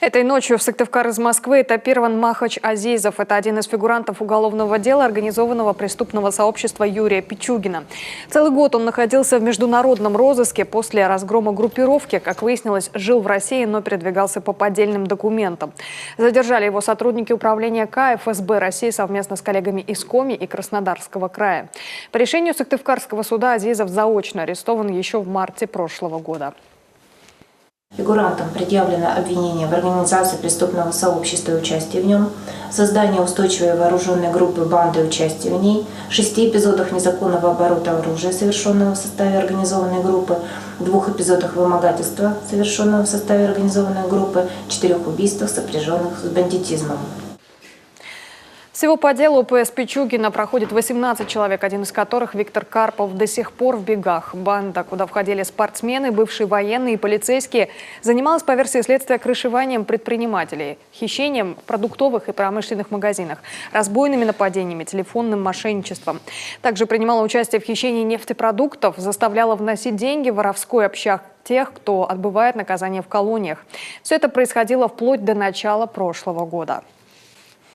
Этой ночью в Сыктывкар из Москвы этапирован Махач Азизов. Это один из фигурантов уголовного дела организованного преступного сообщества Юрия Пичугина. Целый год он находился в международном розыске после разгрома группировки. Как выяснилось, жил в России, но передвигался по поддельным документам. Задержали его сотрудники управления К ФСБ России совместно с коллегами из Коми и Краснодарского края. По решению Сыктывкарского суда Азизов заочно арестован еще в марте прошлого года. Фигурантам предъявлено обвинение в организации преступного сообщества и участии в нем, создании устойчивой вооруженной группы банды и участия в ней, 6 эпизодах незаконного оборота оружия, совершенного в составе организованной группы, 2 эпизодах вымогательства, совершенного в составе организованной группы, 4 убийствах, сопряженных с бандитизмом. Всего по делу ПС Пичугина проходит 18 человек, один из которых, Виктор Карпов, до сих пор в бегах. Банда, куда входили спортсмены, бывшие военные и полицейские, занималась по версии следствия крышеванием предпринимателей, хищением в продуктовых и промышленных магазинах, разбойными нападениями, телефонным мошенничеством. Также принимала участие в хищении нефтепродуктов, заставляла вносить деньги в воровской общак тех, кто отбывает наказание в колониях. Все это происходило вплоть до начала прошлого года.